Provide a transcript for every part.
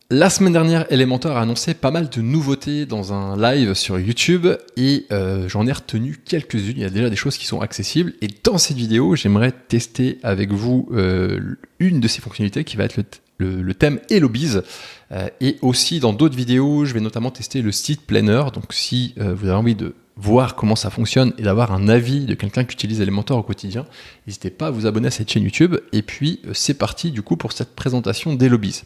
La semaine dernière, Elementor a annoncé pas mal de nouveautés dans un live sur YouTube et j'en ai retenu quelques-unes. Il y a déjà des choses qui sont accessibles et dans cette vidéo, j'aimerais tester avec vous une de ces fonctionnalités qui va être le thème HelloBiz. Et aussi dans d'autres vidéos, je vais notamment tester le site Planner. Donc si vous avez envie de voir comment ça fonctionne et d'avoir un avis de quelqu'un qui utilise Elementor au quotidien, n'hésitez pas à vous abonner à cette chaîne YouTube. Et puis c'est parti du coup pour cette présentation d'HelloBiz.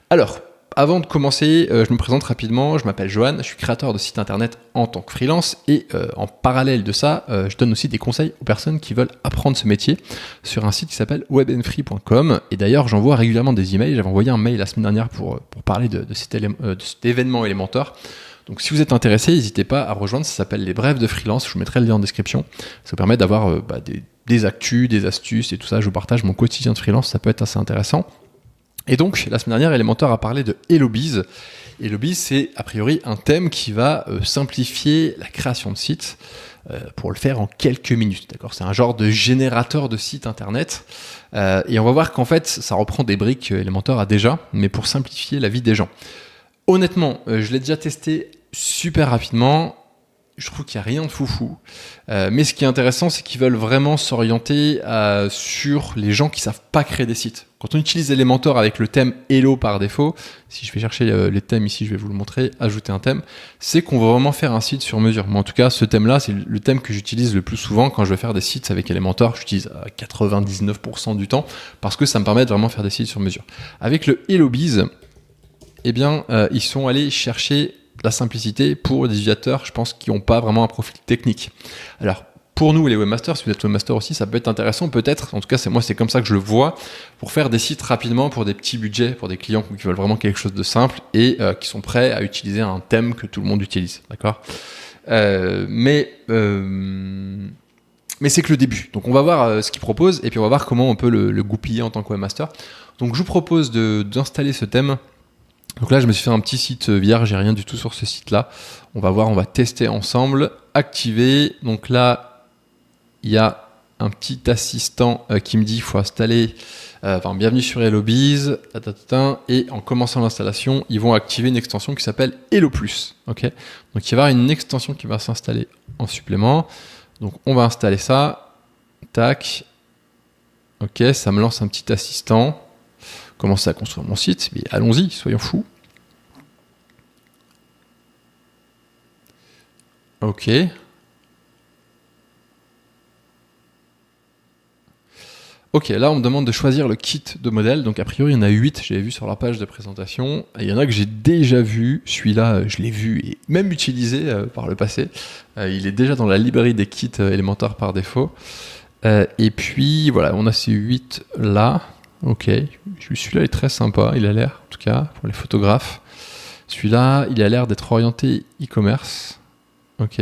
Alors, avant de commencer, je me présente rapidement, je m'appelle Johan, je suis créateur de site internet en tant que freelance et en parallèle de ça, je donne aussi des conseils aux personnes qui veulent apprendre ce métier sur un site qui s'appelle webandfree.com et d'ailleurs j'envoie régulièrement des emails, j'avais envoyé un mail la semaine dernière pour parler de cet événement Elementor. Donc si vous êtes intéressé, n'hésitez pas à rejoindre, ça s'appelle les brèves de freelance, je vous mettrai le lien en description, ça vous permet d'avoir des actus, des astuces et tout ça, je vous partage mon quotidien de freelance, ça peut être assez intéressant. Et donc, la semaine dernière, Elementor a parlé de HelloBiz. HelloBiz, c'est a priori un thème qui va simplifier la création de sites pour le faire en quelques minutes. D'accord ? C'est un genre de générateur de sites internet. Et on va voir qu'en fait, ça reprend des briques que Elementor a déjà, mais pour simplifier la vie des gens. Honnêtement, je l'ai déjà testé super rapidement. Je trouve qu'il n'y a rien de foufou. Mais ce qui est intéressant, c'est qu'ils veulent vraiment s'orienter sur les gens qui ne savent pas créer des sites. Quand on utilise Elementor avec le thème Hello par défaut, si je vais chercher les thèmes ici, je vais vous le montrer, ajouter un thème, c'est qu'on va vraiment faire un site sur mesure. Moi, en tout cas, ce thème-là, c'est le thème que j'utilise le plus souvent quand je vais faire des sites avec Elementor. J'utilise à 99% du temps parce que ça me permet de vraiment faire des sites sur mesure. Avec le HelloBiz, eh bien, ils sont allés chercher la simplicité pour des utilisateurs, je pense, qui n'ont pas vraiment un profil technique. Alors, pour nous, les webmasters, si vous êtes webmaster aussi, ça peut être intéressant, peut-être, en tout cas, moi, c'est comme ça que je le vois, pour faire des sites rapidement pour des petits budgets, pour des clients qui veulent vraiment quelque chose de simple et qui sont prêts à utiliser un thème que tout le monde utilise, d'accord ? Mais c'est que le début. Donc, on va voir ce qu'ils proposent et puis on va voir comment on peut le goupiller en tant que webmaster. Donc, je vous propose d'installer ce thème. Donc là, je me suis fait un petit site vierge, j'ai rien du tout sur ce site-là. On va voir, on va tester ensemble. Activer. Donc là, il y a un petit assistant qui me dit qu'il faut installer, bienvenue sur HelloBiz, et en commençant l'installation, ils vont activer une extension qui s'appelle Hello+. Okay, donc il va y avoir une extension qui va s'installer en supplément. Donc on va installer ça. Tac. Ok, ça me lance un petit assistant. Commencer à construire mon site, mais allons-y, soyons fous. Ok. Ok, là on me demande de choisir le kit de modèle, donc a priori il y en a 8, j'avais vu sur la page de présentation, et il y en a que j'ai déjà vu, celui-là je l'ai vu et même utilisé par le passé, il est déjà dans la librairie des kits Elementor par défaut, et puis voilà, on a ces 8 là. Ok, celui-là est très sympa, il a l'air, en tout cas, pour les photographes. Celui-là, il a l'air d'être orienté e-commerce. Ok.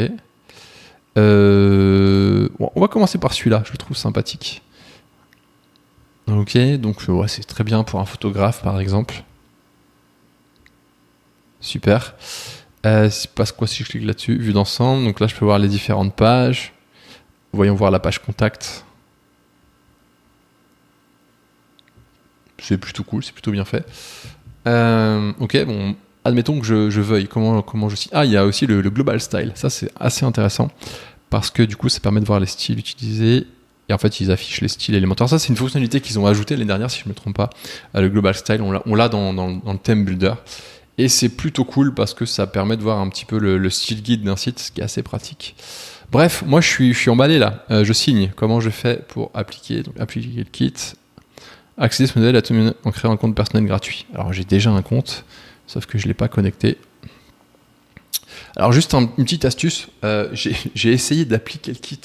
Bon, on va commencer par celui-là, je le trouve sympathique. Ok, donc ouais, c'est très bien pour un photographe, par exemple. Super. C'est pas quoi si je clique là-dessus, vue d'ensemble. Donc là, je peux voir les différentes pages. Voyons voir la page contact. C'est plutôt cool, c'est plutôt bien fait. Ok, bon, admettons que je veuille. Comment je signe ? Ah, il y a aussi le global style. Ça, c'est assez intéressant parce que du coup, ça permet de voir les styles utilisés. Et en fait, ils affichent les styles élémentaires. Ça, c'est une fonctionnalité qu'ils ont ajoutée l'année dernière, si je ne me trompe pas. Le global style, on l'a dans le theme builder. Et c'est plutôt cool parce que ça permet de voir un petit peu le style guide d'un site, ce qui est assez pratique. Bref, moi, je suis emballé là. Je signe. Comment je fais pour appliquer ? Donc, appliquer le kit. Accéder à ce modèle en créant un compte personnel gratuit. Alors j'ai déjà un compte, sauf que je ne l'ai pas connecté. Alors juste une petite astuce, j'ai essayé d'appliquer le kit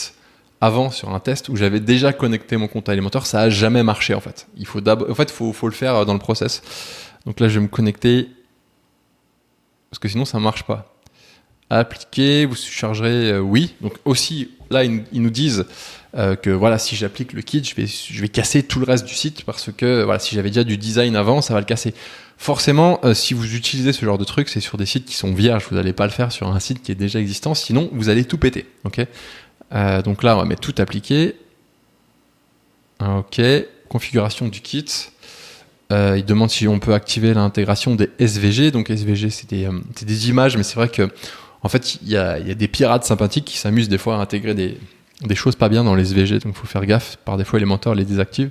avant sur un test où j'avais déjà connecté mon compte à Elementor, ça n'a jamais marché en fait. Il faut le faire dans le process. Donc là je vais me connecter, parce que sinon ça ne marche pas. Appliquer, vous chargerez oui. Donc aussi, là ils nous disent que voilà, si j'applique le kit, je vais casser tout le reste du site parce que voilà, si j'avais déjà du design avant, ça va le casser. Forcément, si vous utilisez ce genre de truc, c'est sur des sites qui sont vierges. Vous n'allez pas le faire sur un site qui est déjà existant, sinon vous allez tout péter. Okay, donc là, on va mettre tout appliqué. Ok, configuration du kit. Il demande si on peut activer l'intégration des SVG. Donc SVG, c'est des images, mais c'est vrai que en fait, il y a des pirates sympathiques qui s'amusent des fois à intégrer des choses pas bien dans les SVG, donc il faut faire gaffe. Par défaut, Elementor les désactive.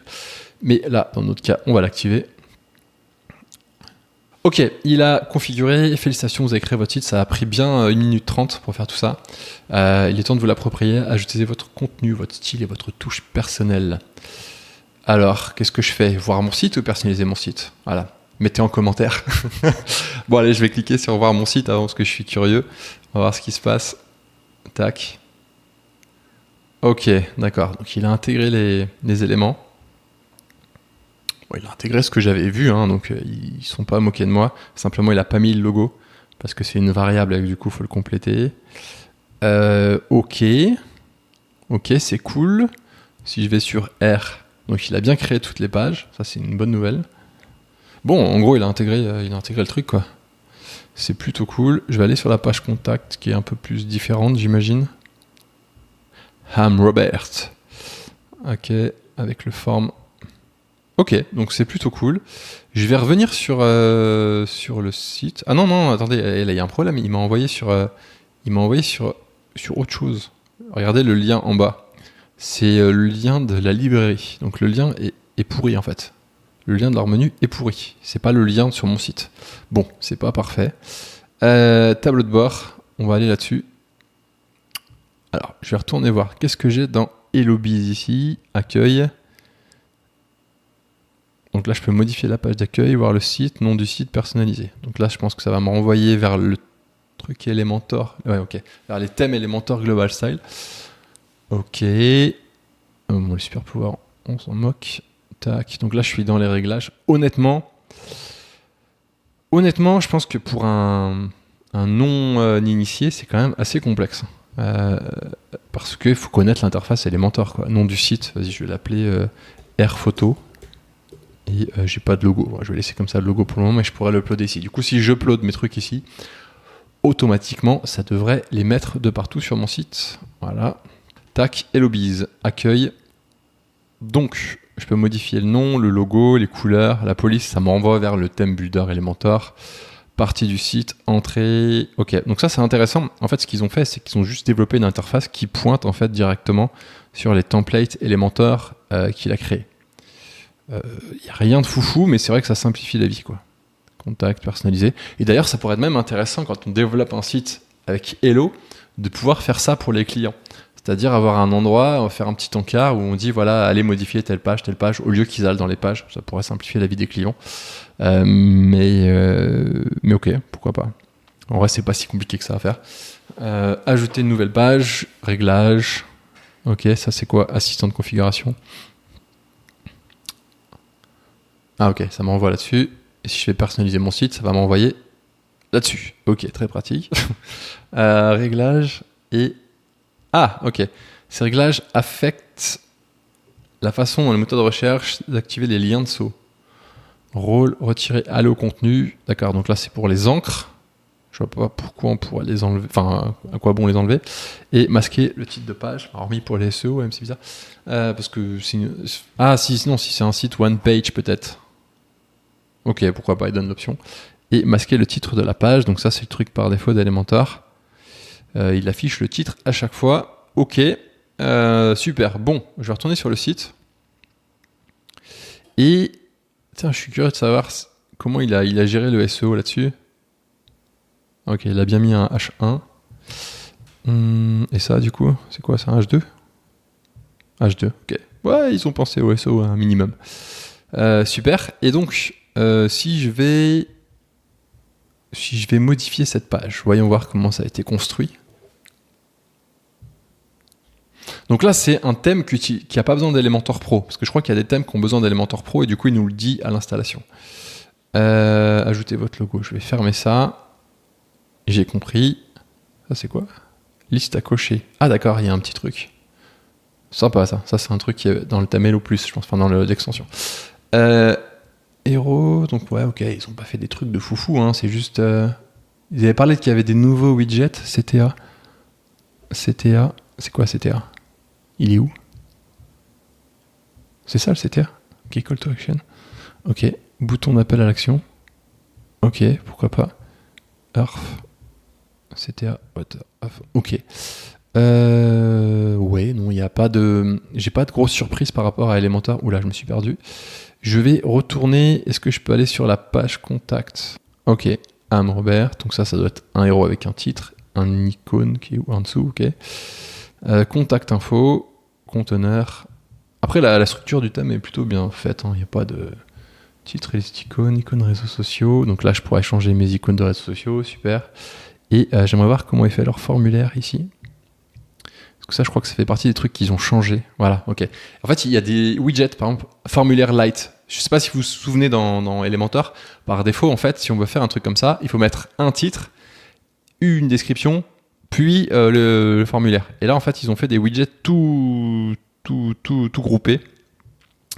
Mais là, dans notre cas, on va l'activer. Ok, il a configuré. Félicitations, vous avez créé votre site. Ça a pris bien 1 minute 30 pour faire tout ça. Il est temps de vous l'approprier. Ajoutez votre contenu, votre style et votre touche personnelle. Alors, qu'est-ce que je fais? Voir mon site ou personnaliser mon site? Voilà. Mettez en commentaire. Bon, allez, je vais cliquer sur voir mon site avant parce que je suis curieux. On va voir ce qui se passe. Tac. Ok, d'accord. Donc, il a intégré les éléments. Bon, il a intégré ce que j'avais vu, hein, donc ils sont pas moqués de moi. Simplement, il a pas mis le logo parce que c'est une variable et du coup, il faut le compléter. Ok, c'est cool. Si je vais sur R, donc il a bien créé toutes les pages. Ça, c'est une bonne nouvelle. Bon, en gros, il a intégré le truc, quoi. C'est plutôt cool. Je vais aller sur la page contact qui est un peu plus différente, j'imagine. Ham Robert. Ok, avec le form. Ok, donc c'est plutôt cool. Je vais revenir sur le site. Ah non, attendez, là il y a un problème. Il m'a envoyé sur autre chose. Regardez le lien en bas. C'est le lien de la librairie. Donc le lien est pourri en fait. Le lien de leur menu est pourri. C'est pas le lien sur mon site. Bon, c'est pas parfait. Tableau de bord, on va aller là-dessus. Alors, je vais retourner voir. Qu'est-ce que j'ai dans HelloBiz ici? Accueil. Donc là, je peux modifier la page d'accueil, voir le site, nom du site personnalisé. Donc là, je pense que ça va me renvoyer vers le truc Elementor. Ouais, ok. Vers les thèmes Elementor Global Style. Ok. Bon, les super pouvoirs, on s'en moque. Tac. Donc là, je suis dans les réglages. Honnêtement, je pense que pour un non-initié, c'est quand même assez complexe. Parce qu'il faut connaître l'interface Elementor, quoi. Nom du site, vas-y, je vais l'appeler Air Photo. Et j'ai pas de logo. Je vais laisser comme ça le logo pour le moment, mais je pourrais l'uploader ici. Du coup, si j'upload mes trucs ici, automatiquement, ça devrait les mettre de partout sur mon site. Voilà. Tac, HelloBiz, accueil. Donc, je peux modifier le nom, le logo, les couleurs, la police, ça m'envoie vers le thème Builder Elementor. Partie du site, entrée. Ok, donc ça c'est intéressant. En fait, ce qu'ils ont fait, c'est qu'ils ont juste développé une interface qui pointe en fait directement sur les templates Elementor qu'il a créés. Il n'y a rien de foufou, mais c'est vrai que ça simplifie la vie, quoi. Contact personnalisé. Et d'ailleurs, ça pourrait être même intéressant quand on développe un site avec Hello, de pouvoir faire ça pour les clients. C'est-à-dire avoir un endroit, faire un petit encart où on dit, voilà, allez modifier telle page, au lieu qu'ils aillent dans les pages. Ça pourrait simplifier la vie des clients. Mais ok, pourquoi pas. En vrai, c'est pas si compliqué que ça à faire. Ajouter une nouvelle page, réglage. Ok, ça c'est quoi? Assistant de configuration. Ah ok, ça m'envoie là-dessus. Et si je vais personnaliser mon site, ça va m'envoyer là-dessus. Ok, très pratique. Réglage et... Ah ok, ces réglages affectent la façon dont le moteur de recherche d'activer les liens de saut. Rôle, retirer, aller au contenu. D'accord, donc là c'est pour les encres. Je vois pas pourquoi on pourrait les enlever, enfin à quoi bon les enlever. Et masquer le titre de page, hormis pour les SEO, même c'est bizarre. Parce que c'est une... Ah si, sinon si c'est un site one page peut-être. Ok, pourquoi pas, il donne l'option. Et masquer le titre de la page, donc ça c'est le truc par défaut d'Elementor. Il affiche le titre à chaque fois. Ok, super. Bon, je vais retourner sur le site. Et tiens, je suis curieux de savoir comment il a géré le SEO là-dessus. Ok, il a bien mis un H1. Et ça, du coup, c'est quoi? C'est un H2? H2, ok. Ouais, ils ont pensé au SEO un minimum. Super. Et donc, si je vais modifier cette page, voyons voir comment ça a été construit. Donc là, c'est un thème qui n'a pas besoin d'Elementor Pro, parce que je crois qu'il y a des thèmes qui ont besoin d'Elementor Pro, et du coup, il nous le dit à l'installation. Ajoutez votre logo, je vais fermer ça. J'ai compris. Ça, c'est quoi? Liste à cocher. Ah d'accord, il y a un petit truc. Sympa ça. Ça, c'est un truc qui est dans le thème Hello+, je pense, enfin dans l'extension. Hero, donc ouais, ok, ils ont pas fait des trucs de foufou, hein, c'est juste... Ils avaient parlé qu'il y avait des nouveaux widgets, CTA. CTA, c'est quoi CTA? Il est où? C'est ça le CTA? Ok, call to action. Ok, Bouton d'appel à l'action. Ok, pourquoi pas. Earth. CTA. Ok. Ouais, non, il n'y a pas de... J'ai pas de grosse surprise par rapport à Elementor. Oula, je me suis perdu. Je vais retourner. Est-ce que je peux aller sur la page contact? Ok. Am Robert. Donc ça doit être un héros avec un titre. Un icône qui est en dessous. Ok. Contact info. Conteneur. Après, la structure du thème est plutôt bien faite. Il n'y a pas de titre et les icônes réseaux sociaux. Donc là, je pourrais changer mes icônes de réseaux sociaux. Super. Et j'aimerais voir comment est fait leur formulaire ici. Parce que ça, je crois que ça fait partie des trucs qu'ils ont changé. Voilà, ok. En fait, il y a des widgets, par exemple, formulaire light. Je ne sais pas si vous vous souvenez dans Elementor, par défaut, en fait, si on veut faire un truc comme ça, il faut mettre un titre, une description, puis le formulaire. Et là, en fait, ils ont fait des widgets tout groupés.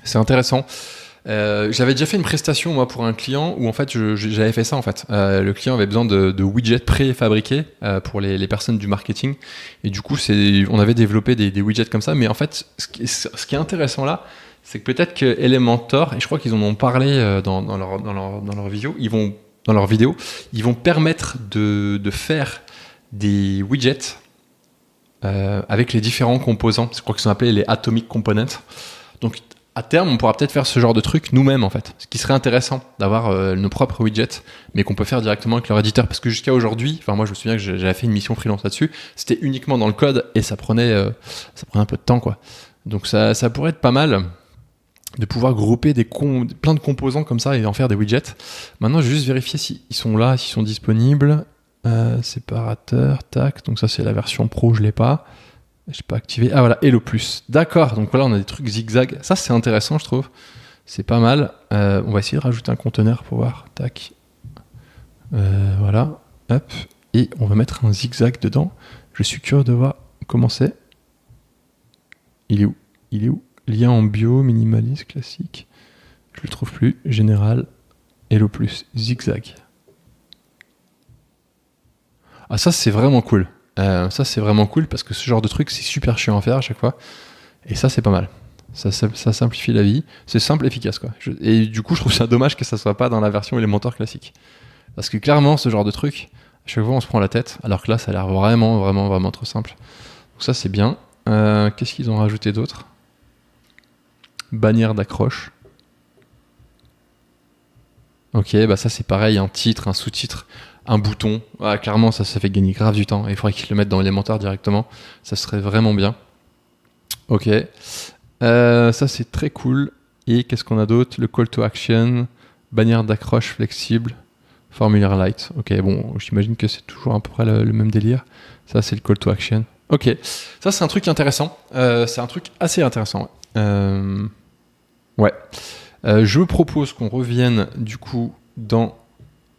C'est intéressant. J'avais déjà fait une prestation moi pour un client où en fait j'avais fait ça en fait. Le client avait besoin de widgets préfabriqués pour les personnes du marketing et du coup on avait développé des widgets comme ça. Mais en fait ce qui est intéressant là, c'est que peut-être que Elementor, et je crois qu'ils en ont parlé dans leur vidéo, ils vont permettre de faire des widgets avec les différents composants. Je crois qu'ils sont appelés les atomic components. Donc à terme, on pourra peut-être faire ce genre de truc nous-mêmes en fait. Ce qui serait intéressant d'avoir nos propres widgets, mais qu'on peut faire directement avec leur éditeur. Parce que jusqu'à aujourd'hui, moi je me souviens que j'avais fait une mission freelance là-dessus, c'était uniquement dans le code et ça prenait un peu de temps quoi. Donc ça pourrait être pas mal de pouvoir grouper plein de composants comme ça et en faire des widgets. Maintenant, je vais juste vérifier s'ils sont là, s'ils sont disponibles. Séparateur, tac. Donc ça c'est la version pro, je l'ai pas. Je n'ai pas activé. Ah voilà, Hello Plus. D'accord, donc voilà, on a des trucs zigzag. Ça, c'est intéressant, je trouve. C'est pas mal. On va essayer de rajouter un conteneur pour voir. Tac. Voilà. Hop. Et on va mettre un zigzag dedans. Je suis curieux de voir comment c'est. Il est où Lien en bio, minimaliste, classique. Je le trouve plus. Général. Hello Plus. Zigzag. Ah, ça, c'est vraiment cool. Ça c'est vraiment cool parce que ce genre de truc c'est super chiant à faire à chaque fois et ça c'est pas mal, ça simplifie la vie, c'est simple, efficace quoi. Et du coup je trouve ça dommage que ça soit pas dans la version Elementor classique parce que clairement ce genre de truc à chaque fois on se prend la tête alors que là ça a l'air vraiment trop simple, donc ça c'est bien. Qu'est-ce qu'ils ont rajouté d'autre? Bannière d'accroche. Ok, bah ça c'est pareil, un titre, un sous-titre, un bouton. Ah, clairement ça fait gagner grave du temps. Il faudrait qu'ils le mettent dans Elementor directement. Ça serait vraiment bien. Ok. Ça c'est très cool. Et qu'est-ce qu'on a d'autre? Le call to action, bannière d'accroche flexible, formulaire light. Ok, bon, j'imagine que c'est toujours à peu près le même délire. Ça c'est le call to action. Ok, ça c'est un truc intéressant. C'est un truc assez intéressant. Ouais. Je propose qu'on revienne du coup dans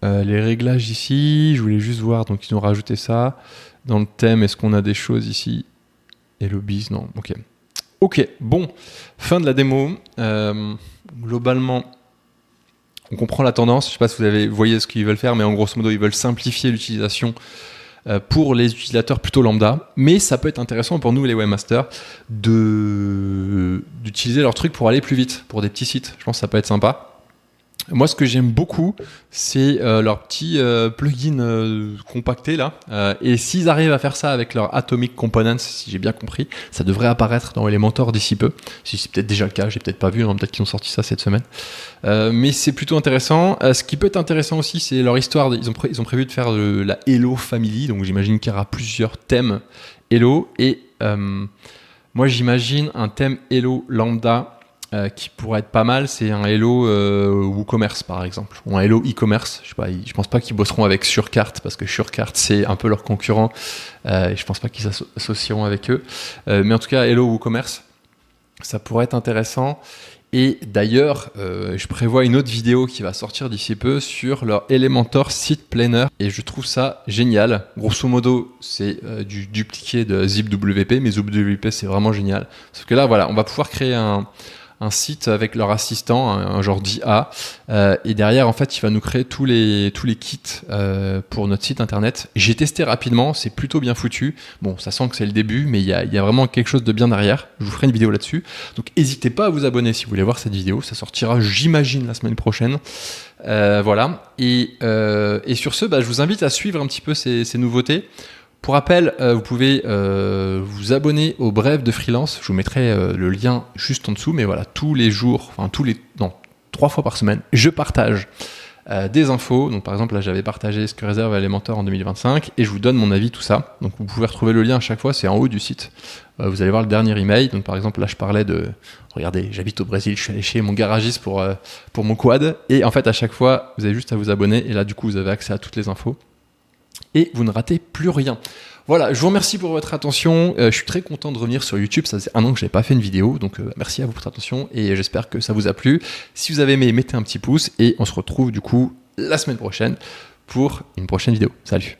les réglages ici. Je voulais juste voir, donc ils ont rajouté ça. Dans le thème, est-ce qu'on a des choses ici? Et lobbies, non. Ok, bon, fin de la démo. Globalement, on comprend la tendance. Je ne sais pas si vous voyez ce qu'ils veulent faire, mais en grosso modo, ils veulent simplifier l'utilisation pour les utilisateurs plutôt lambda. Mais ça peut être intéressant pour nous, les webmasters, d'utiliser leur truc pour aller plus vite, pour des petits sites. Je pense que ça peut être sympa. Moi, ce que j'aime beaucoup, c'est leur petit plugin compacté là. Et s'ils arrivent à faire ça avec leur Atomic Components, si j'ai bien compris, ça devrait apparaître dans Elementor d'ici peu. Si c'est peut-être déjà le cas, j'ai peut-être pas vu, peut-être qu'ils ont sorti ça cette semaine. Mais c'est plutôt intéressant. Ce qui peut être intéressant aussi, c'est leur histoire. Ils ont prévu de faire la Hello Family, donc j'imagine qu'il y aura plusieurs thèmes Hello. Et moi, j'imagine un thème Hello lambda. Qui pourrait être pas mal, c'est un Hello WooCommerce par exemple, ou un Hello e-commerce. Je pense pas qu'ils bosseront avec Surcart parce que Surcart c'est un peu leur concurrent et je pense pas qu'ils s'associeront avec eux. Mais en tout cas, Hello WooCommerce, ça pourrait être intéressant. Et d'ailleurs, je prévois une autre vidéo qui va sortir d'ici peu sur leur Elementor Site Planner et je trouve ça génial. Grosso modo, c'est du dupliqué de ZipWP, mais ZipWP c'est vraiment génial. Sauf que là, voilà, on va pouvoir créer un un site avec leur assistant, un genre d'IA, et derrière en fait il va nous créer tous les kits pour notre site internet. J'ai testé rapidement, c'est plutôt bien foutu. Bon, ça sent que c'est le début, mais il y a vraiment quelque chose de bien derrière. Je vous ferai une vidéo là-dessus. Donc n'hésitez pas à vous abonner si vous voulez voir cette vidéo. Ça sortira, j'imagine, la semaine prochaine. Voilà. Et sur ce, je vous invite à suivre un petit peu ces nouveautés. Pour rappel, vous pouvez vous abonner au Bref de Freelance. Je vous mettrai le lien juste en dessous. Mais voilà, tous les jours, enfin 3 fois par semaine, je partage des infos. Donc par exemple, là j'avais partagé ce que réserve Elementor en 2025 et je vous donne mon avis, tout ça. Donc vous pouvez retrouver le lien à chaque fois, c'est en haut du site. Vous allez voir le dernier email. Donc par exemple, là je parlais de... Regardez, j'habite au Brésil, je suis allé chez mon garagiste pour mon quad. Et en fait, à chaque fois, vous avez juste à vous abonner. Et là, du coup, vous avez accès à toutes les infos. Et vous ne ratez plus rien. Voilà, je vous remercie pour votre attention. Je suis très content de revenir sur YouTube. Ça fait 1 an que je n'avais pas fait une vidéo. Donc merci à vous pour votre attention. Et j'espère que ça vous a plu. Si vous avez aimé, mettez un petit pouce. Et on se retrouve du coup la semaine prochaine pour une prochaine vidéo. Salut!